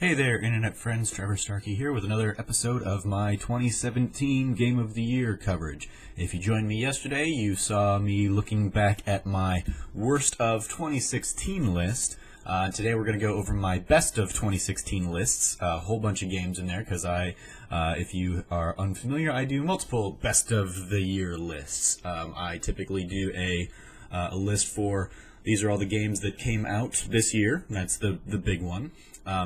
Hey there, Internet friends, Trevor Starkey here with another episode of my 2017 Game of the Year coverage. If you joined me yesterday, you saw me looking back at my Worst of 2016 list. Today we're going to go over my Best of 2016 lists, a whole bunch of games in there, because if you are unfamiliar, I do multiple Best of the Year lists. I typically do a list for, these are all the games that came out this year, that's the big one.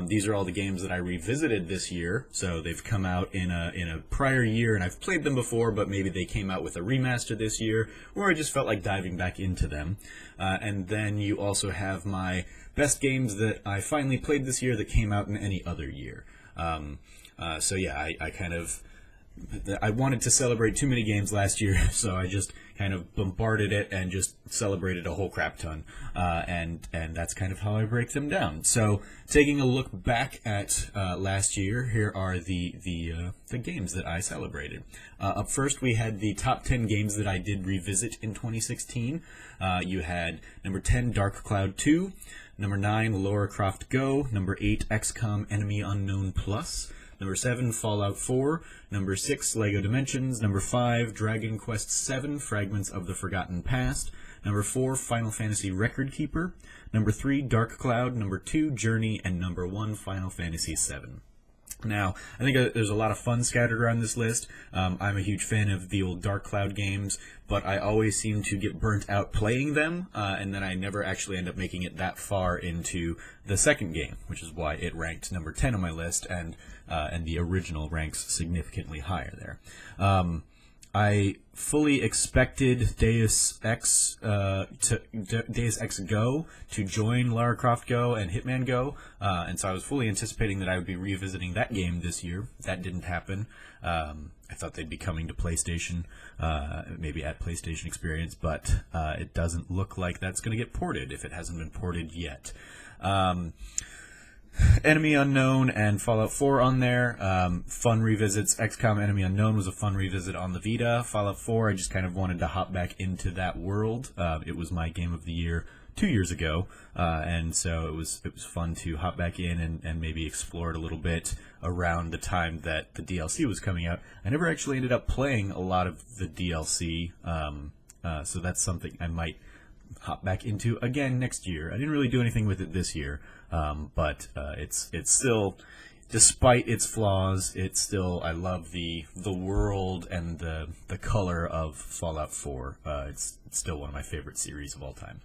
These are all the games that I revisited this year, so they've come out in a prior year, and I've played them before, but maybe they came out with a remaster this year, or I just felt like diving back into them. And then you also have my best games that I finally played this year that came out in any other year. So yeah, I wanted to celebrate too many games last year, so I just kind of bombarded it and just celebrated a whole crap ton, and that's kind of how I break them down. So, taking a look back at last year, here are the games that I celebrated. Up first, we had the top 10 games that I did revisit in 2016. You had number 10, Dark Cloud 2, number 9, Lara Croft Go, number 8, XCOM Enemy Unknown Plus, number 7, Fallout 4. Number 6, LEGO Dimensions. Number 5, Dragon Quest VII, Fragments of the Forgotten Past. Number 4, Final Fantasy Record Keeper. Number 3, Dark Cloud. Number 2, Journey. And number 1, Final Fantasy VII. Now, I think there's a lot of fun scattered around this list. I'm a huge fan of the old Dark Cloud games, but I always seem to get burnt out playing them, and then I never actually end up making it that far into the second game, which is why it ranked number 10 on my list, and the original ranks significantly higher there. I fully expected Deus Ex Go to join Lara Croft Go and Hitman Go, and so I was fully anticipating that I would be revisiting that game this year. That didn't happen. I thought they'd be coming to PlayStation, maybe at PlayStation Experience, but it doesn't look like that's going to get ported if it hasn't been ported yet. Enemy Unknown and Fallout 4 on there. Fun revisits. XCOM Enemy Unknown was a fun revisit on the Vita. Fallout 4, I just kind of wanted to hop back into that world. It was my Game of the Year 2 years ago, and so it was fun to hop back in and maybe explore it a little bit around the time that the DLC was coming out. I never actually ended up playing a lot of the DLC, so that's something I might hop back into again next year. I didn't really do anything with it this year, but it's still, despite its flaws, I love the world and the color of Fallout 4. It's still one of my favorite series of all time.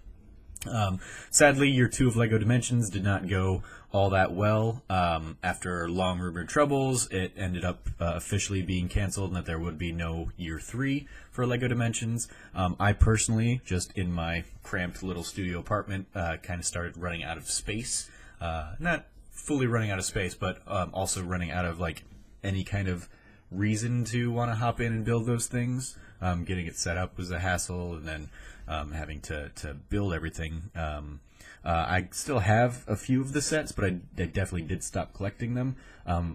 Sadly, year 2 of LEGO Dimensions did not go all that well. After long rumored troubles, it ended up officially being canceled, and that there would be no year 3 for LEGO Dimensions. I personally, just in my cramped little studio apartment, kind of started running out of space. Not fully running out of space, but also running out of like any kind of reason to want to hop in and build those things. Getting it set up was a hassle, and then having to build everything. I still have a few of the sets, but I definitely did stop collecting them.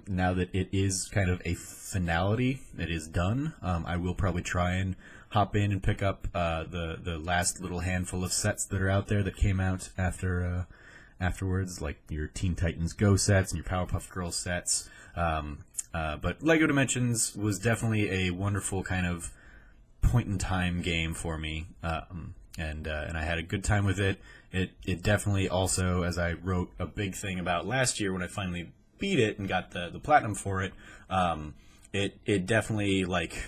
Now that it is kind of a finality, it is done, I will probably try and hop in and pick up the last little handful of sets that are out there that came out afterwards, like your Teen Titans Go sets and your Powerpuff Girls sets. But LEGO Dimensions was definitely a wonderful kind of point-in-time game for me, and I had a good time with it. It definitely also, as I wrote a big thing about last year when I finally beat it and got the platinum for it, it definitely, like,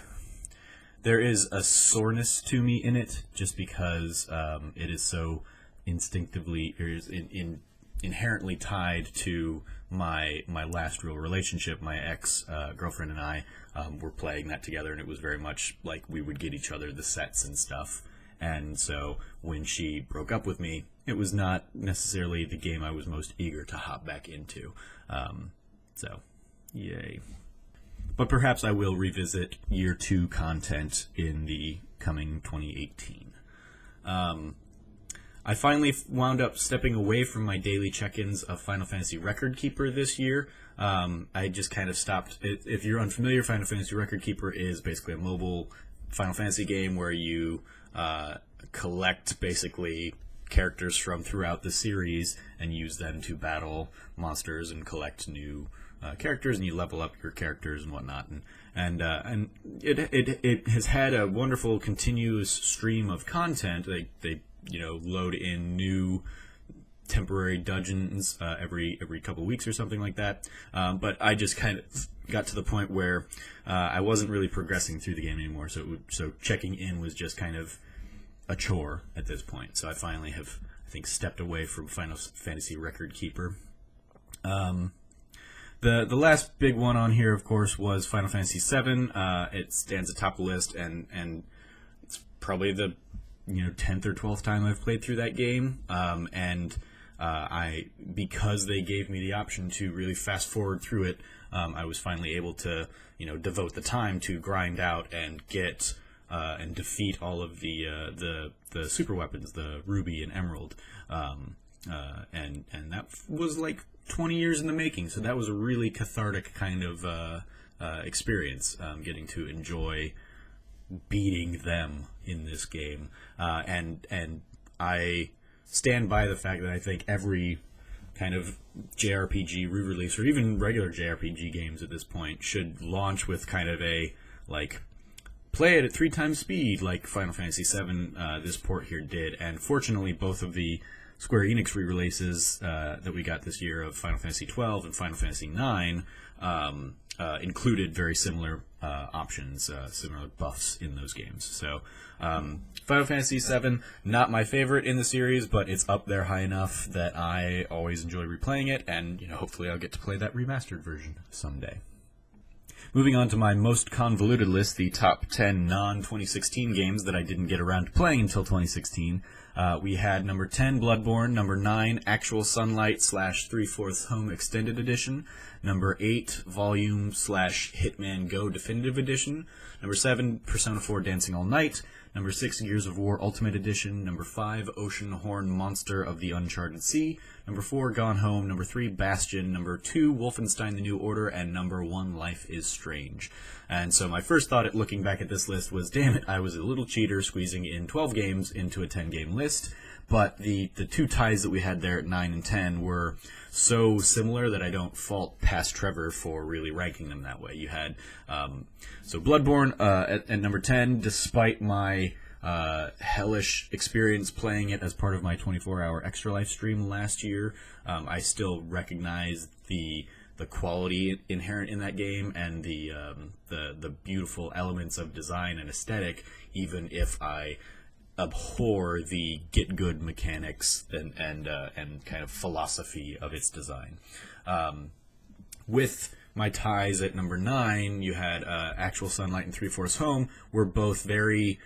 there is a soreness to me in it, just because it is so instinctively, or is inherently tied to my last real relationship. My ex girlfriend and I were playing that together, and it was very much like we would get each other the sets and stuff. And so when she broke up with me, it was not necessarily the game I was most eager to hop back into. So, yay. But perhaps I will revisit year 2 content in the coming 2018. I finally wound up stepping away from my daily check-ins of Final Fantasy Record Keeper this year. I just kind of stopped. If you're unfamiliar, Final Fantasy Record Keeper is basically a mobile Final Fantasy game where you collect basically characters from throughout the series and use them to battle monsters and collect new characters, and you level up your characters and whatnot. And it has had a wonderful continuous stream of content. They load in new temporary dungeons every couple weeks or something like that. But I just kind of got to the point where I wasn't really progressing through the game anymore. So checking in was just kind of a chore at this point. So I finally have, I think, stepped away from Final Fantasy Record Keeper. The last big one on here, of course, was Final Fantasy VII. It stands atop the list, and it's probably the 10th or 12th time I've played through that game. Because they gave me the option to really fast forward through it, I was finally able to devote the time to grind out and get and defeat all of the super weapons, the Ruby and Emerald, and that was like 20 years in the making. So that was a really cathartic kind of experience, getting to enjoy beating them in this game, and I stand by the fact that I think every kind of JRPG re-release, or even regular JRPG games at this point, should launch with kind of a, like, play it at 3 times speed, like Final Fantasy VII, this port here did. And fortunately, both of the Square Enix re-releases that we got this year of Final Fantasy XII and Final Fantasy IX included very similar options, similar buffs in those games. So Final Fantasy VII, not my favorite in the series, but it's up there high enough that I always enjoy replaying it, and hopefully I'll get to play that remastered version someday. Moving on to my most convoluted list, the top 10 non-2016 games that I didn't get around to playing until 2016. We had number 10, Bloodborne. Number 9, Actual Sunlight / 3/4 Home Extended Edition. Number 8, Volume / Hitman Go Definitive Edition. Number 7, Persona 4 Dancing All Night. Number 6, Gears of War Ultimate Edition. Number 5, Oceanhorn Monster of the Uncharted Sea. Number 4, Gone Home. Number 3, Bastion. Number 2, Wolfenstein The New Order. And number 1, Life is Strange. And so my first thought at looking back at this list was, damn it, I was a little cheater squeezing in 12 games into a 10-game list. But the 2 ties that we had there at 9 and 10 were so similar that I don't fault past Trevor for really ranking them that way. You had so Bloodborne at number 10, despite my hellish experience playing it as part of my 24-hour Extra Life stream last year. I still recognize the quality inherent in that game and the beautiful elements of design and aesthetic, even if I abhor the get good mechanics and kind of philosophy of its design. With my ties at number 9, you had Actual Sunlight and 3/4 Home, were both very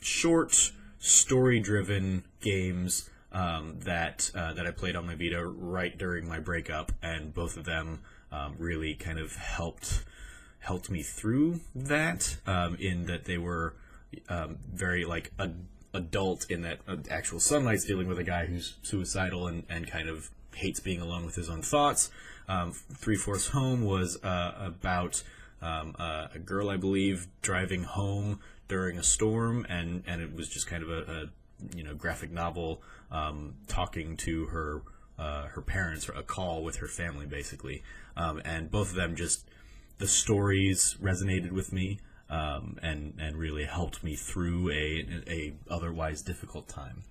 short, story-driven games that I played on my Vita right during my breakup, and both of them really kind of helped me through that, in that they were very like adult, in that Actual Sunlight's dealing with a guy who's suicidal and kind of hates being alone with his own thoughts. 3/4 Home was about a girl, I believe, driving home during a storm, and it was just kind of a graphic novel talking to her parents, or a call with her family, basically. And both of them, just the stories resonated with me. And really helped me through a otherwise difficult time.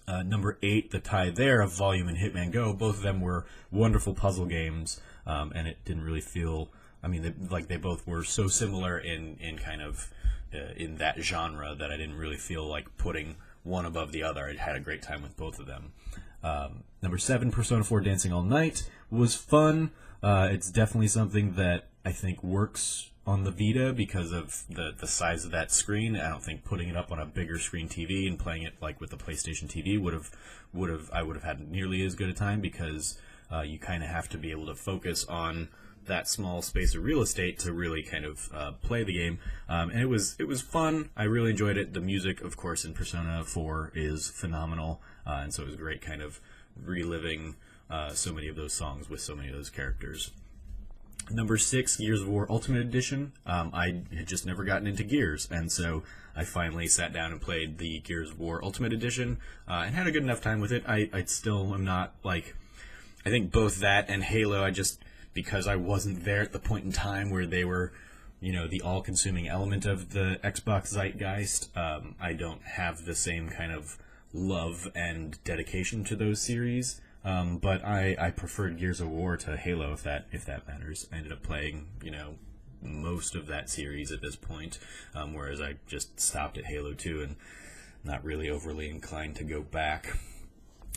Number 8, the tie there of Volume and Hitman Go, both of them were wonderful puzzle games, and it didn't really feel, they both were so similar in kind of in that genre that I didn't really feel like putting one above the other. I had a great time with both of them. Number 7, Persona 4 Dancing All Night was fun. It's definitely something that I think works on the Vita because of the size of that screen. I don't think putting it up on a bigger screen TV and playing it like with the PlayStation TV I would have had nearly as good a time, because you kind of have to be able to focus on that small space of real estate to really kind of play the game. And it was fun. I really enjoyed it. The music, of course, in Persona 4 is phenomenal, and so it was great kind of reliving so many of those songs with so many of those characters. Number 6, Gears of War Ultimate Edition. I had just never gotten into Gears, and so I finally sat down and played the Gears of War Ultimate Edition, and had a good enough time with it. I still am not, like, I think both that and Halo, because I wasn't there at the point in time where they were, the all-consuming element of the Xbox zeitgeist, I don't have the same kind of love and dedication to those series. But I preferred Gears of War to Halo, if that matters. I ended up playing, most of that series at this point, whereas I just stopped at Halo 2 and not really overly inclined to go back.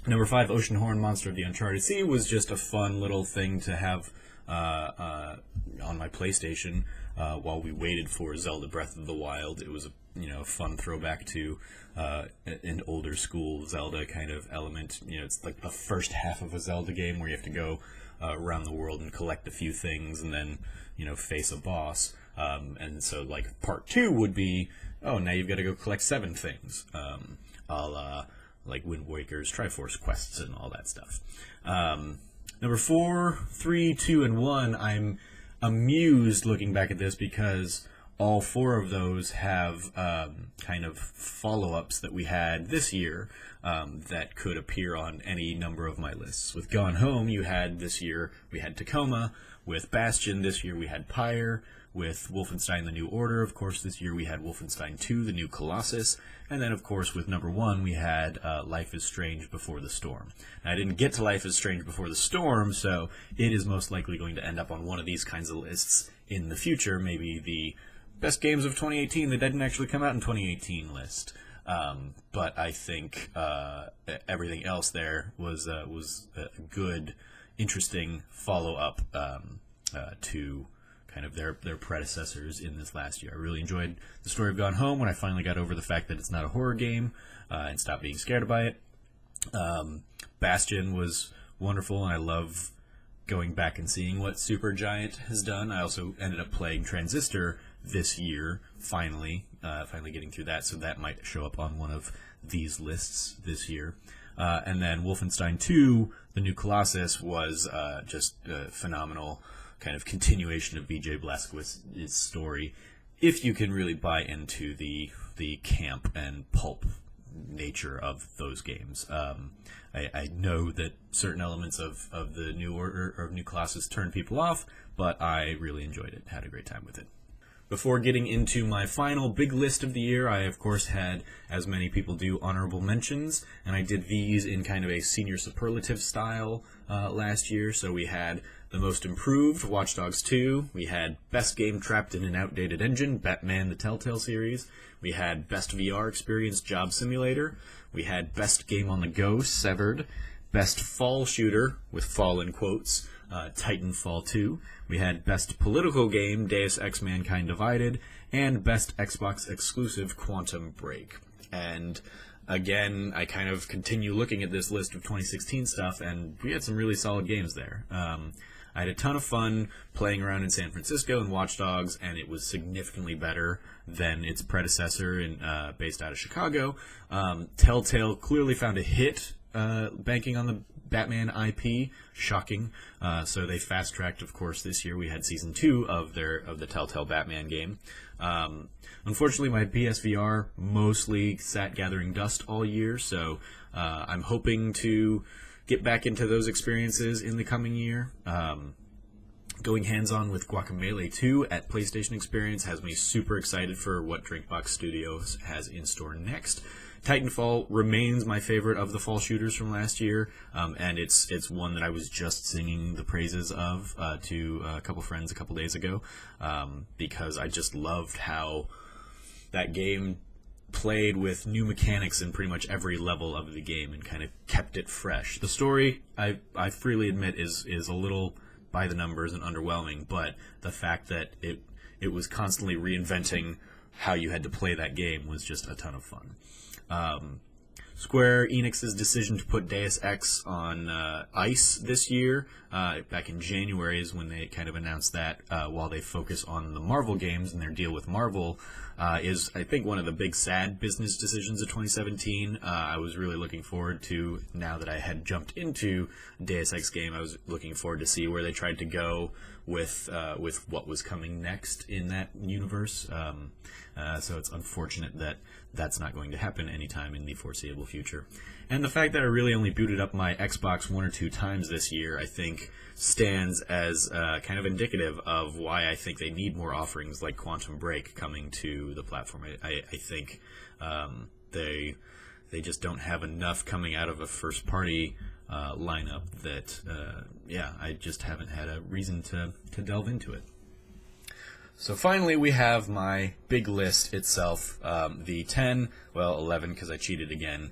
Number 5, Oceanhorn Monster of the Uncharted Sea was just a fun little thing to have on my PlayStation while we waited for Zelda Breath of the Wild. It was a fun throwback to an older school Zelda kind of element. It's like the first half of a Zelda game where you have to go around the world and collect a few things and then face a boss. And so like part 2 would be, now you've got to go collect 7 things, a la like Wind Waker's Triforce quests and all that stuff. Number 4, 3, 2, and 1. I'm amused looking back at this because all 4 of those have kind of follow-ups that we had this year that could appear on any number of my lists. With Gone Home, this year we had Tacoma. With Bastion, this year we had Pyre. With Wolfenstein The New Order, of course, this year we had Wolfenstein 2, The New Colossus. And then, of course, with number 1, we had Life is Strange Before the Storm. Now, I didn't get to Life is Strange Before the Storm, so it is most likely going to end up on one of these kinds of lists in the future, maybe the Best Games of 2018 that didn't actually come out in 2018 list. But I think everything else there was a good, interesting follow-up to kind of their predecessors in this last year. I really enjoyed the story of Gone Home when I finally got over the fact that it's not a horror game and stopped being scared by it. Bastion was wonderful, and I love going back and seeing what Supergiant has done. I also ended up playing Transistor this year, finally getting through that, so that might show up on one of these lists this year. And then Wolfenstein 2, The New Colossus, was just a phenomenal kind of continuation of B.J. Blazkowicz's story, if you can really buy into the camp and pulp nature of those games. I know that certain elements of the New Order or New Colossus turned people off, but I really enjoyed it, had a great time with it. Before getting into my final big list of the year, I, of course, had, as many people do, honorable mentions, and I did these in kind of a senior superlative style last year. So we had the most improved, Watch Dogs 2. We had best game trapped in an outdated engine, Batman the Telltale series. We had best VR experience, Job Simulator. We had best game on the go, Severed. Best fall shooter, with fall in quotes, Titanfall 2. We had best political game, Deus Ex Mankind Divided, and best Xbox exclusive, Quantum Break. And again, I kind of continue looking at this list of 2016 stuff, and we had some really solid games there. I had a ton of fun playing around in San Francisco in Watch Dogs, and it was significantly better than its predecessor based out of Chicago. Telltale clearly found a hit banking on the Batman IP. Shocking. So they fast-tracked, of course, this year. We had Season 2 of the Telltale Batman game. Unfortunately, my PSVR mostly sat gathering dust all year, so I'm hoping to get back into those experiences in the coming year. Going hands-on with Guacamelee 2 at PlayStation Experience has me super excited for what Drinkbox Studios has in store next. Titanfall remains my favorite of the fall shooters from last year, and it's one that I was just singing the praises of to a couple friends a couple days ago, because I just loved how that game played with new mechanics in pretty much every level of the game and kind of kept it fresh. The story, I freely admit, is a little by the numbers and underwhelming, but the fact that it was constantly reinventing how you had to play that game was just a ton of fun. Square Enix's decision to put Deus Ex on ice this year back in January is when they kind of announced that while they focus on the Marvel games and their deal with Marvel is, I think, one of the big sad business decisions of 2017. I was really looking forward to, now that I had jumped into Deus Ex game, I was looking forward to see where they tried to go with what was coming next in that universe. So it's unfortunate that that's not going to happen anytime in the foreseeable future. And the fact that I really only booted up my Xbox 1 or 2 times this year, I think, stands as kind of indicative of why I think they need more offerings like Quantum Break coming to the platform. I think they just don't have enough coming out of a first-party lineup that, I just haven't had a reason to delve into it. So finally, we have my big list itself, the 11, because I cheated again,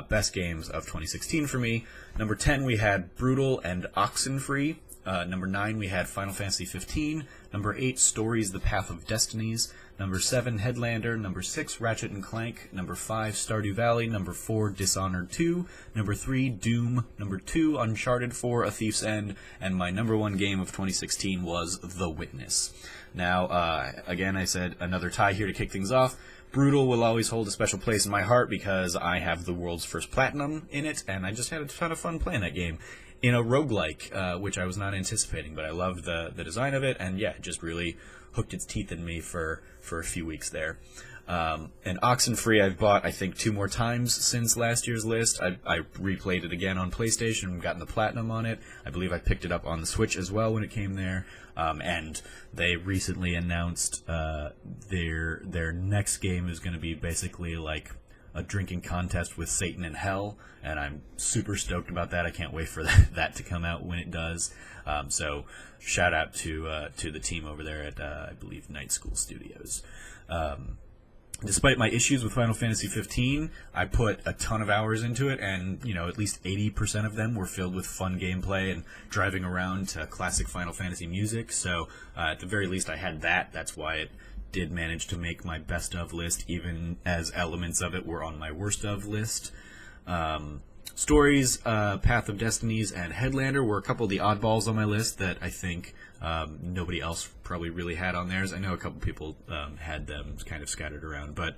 best games of 2016 for me. Number 10, we had Brutal and Oxenfree. Number 9, we had Final Fantasy 15. Number 8, Stories: The Path of Destinies. Number 7, Headlander. Number 6, Ratchet & Clank. Number 5, Stardew Valley. Number 4, Dishonored 2. Number 3, Doom. Number 2, Uncharted 4: A Thief's End. And my number 1 game of 2016 was The Witness. Now, again, I said another tie here to kick things off. Brutal will always hold a special place in my heart because I have the world's first platinum in it, and I just had a ton of fun playing that game in a roguelike, which I was not anticipating, but I loved the design of it, and yeah, it just really hooked its teeth in me for a few weeks there. And Oxenfree I've bought, I think, 2 more times since last year's list. I replayed it again on PlayStation and gotten the platinum on it. I believe I picked it up on the Switch as well when it came there. And they recently announced their next game is going to be basically like a drinking contest with Satan and Hell, and I'm super stoked about that. I can't wait for that to come out when it does. So shout out to the team over there at I believe Night School Studios. Despite my issues with Final Fantasy 15, I put a ton of hours into it, and at least 80% of them were filled with fun gameplay and driving around to classic Final Fantasy music. So at the very least, I had that. That's why it did manage to make my best of list, even as elements of it were on my worst of list. Stories, Path of Destinies, and Headlander were a couple of the oddballs on my list that I think nobody else probably really had on theirs. I know a couple people had them kind of scattered around, but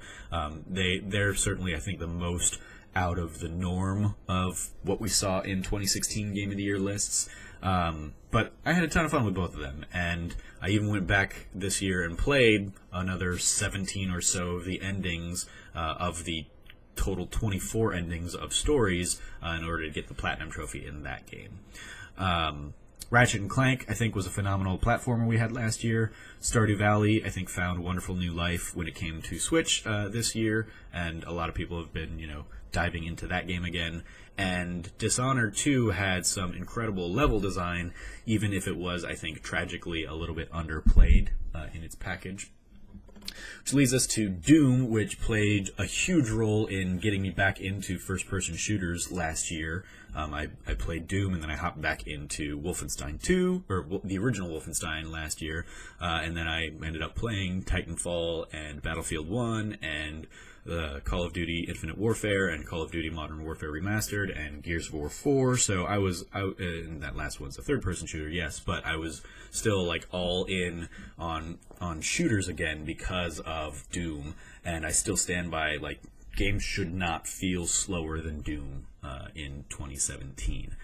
they're certainly, I think, the most out of the norm of what we saw in 2016 Game of the Year lists. But I had a ton of fun with both of them, and I even went back this year and played another 17 or so of the endings of the total 24 endings of Stories in order to get the Platinum Trophy in that game. Ratchet & Clank, I think, was a phenomenal platformer we had last year. Stardew Valley, I think, found wonderful new life when it came to Switch this year, and a lot of people have been, diving into that game again. And Dishonored 2 had some incredible level design, even if it was, I think, tragically a little bit underplayed in its package. Which leads us to Doom, which played a huge role in getting me back into first-person shooters last year. I played Doom, and then I hopped back into Wolfenstein 2, or the original Wolfenstein last year, and then I ended up playing Titanfall and Battlefield 1 and Call of Duty Infinite Warfare and Call of Duty Modern Warfare Remastered and Gears of War 4. So and that last one's a third-person shooter, yes, but I was still like all in on shooters again because of Doom, and I still stand by, like, games should not feel slower than Doom in 2017.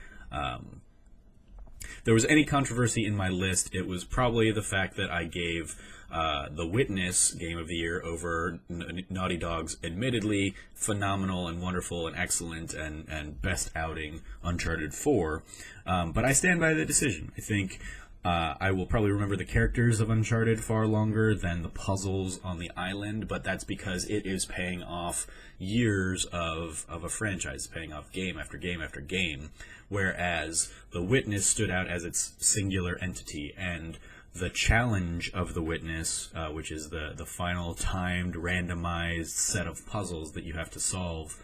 There was any controversy in my list, it was probably the fact that I gave The Witness Game of the Year over Naughty Dog's admittedly phenomenal and wonderful and excellent and best outing Uncharted 4. But I stand by the decision. I think I will probably remember the characters of Uncharted far longer than the puzzles on the island, but that's because it is paying off years of a franchise, paying off game after game after game, whereas The Witness stood out as its singular entity, and the challenge of The Witness, which is the final timed, randomized set of puzzles that you have to solve,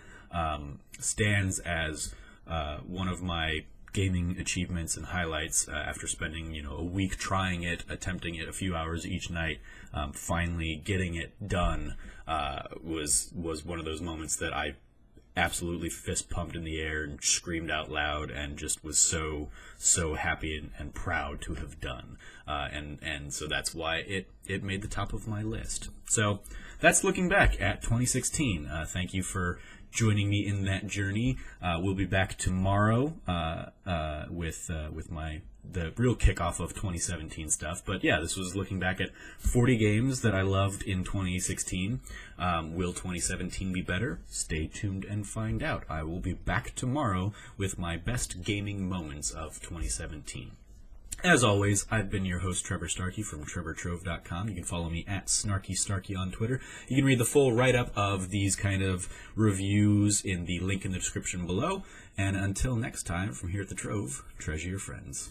stands as one of my gaming achievements and highlights after spending a week trying it, attempting it a few hours each night. Finally getting it done was one of those moments that I absolutely fist pumped in the air and screamed out loud, and just was so happy and proud to have done. And so that's why it made the top of my list. So that's looking back at 2016. Thank you for joining me in that journey. We'll be back tomorrow with the real kickoff of 2017 stuff. But yeah, this was looking back at 40 games that I loved in 2016. Will 2017 be better? Stay tuned and find out. I will be back tomorrow with my best gaming moments of 2017. As always, I've been your host, Trevor Starkey from trevortrove.com. You can follow me at SnarkyStarkey on Twitter. You can read the full write-up of these kind of reviews in the link in the description below. And until next time, from here at the Trove, treasure your friends.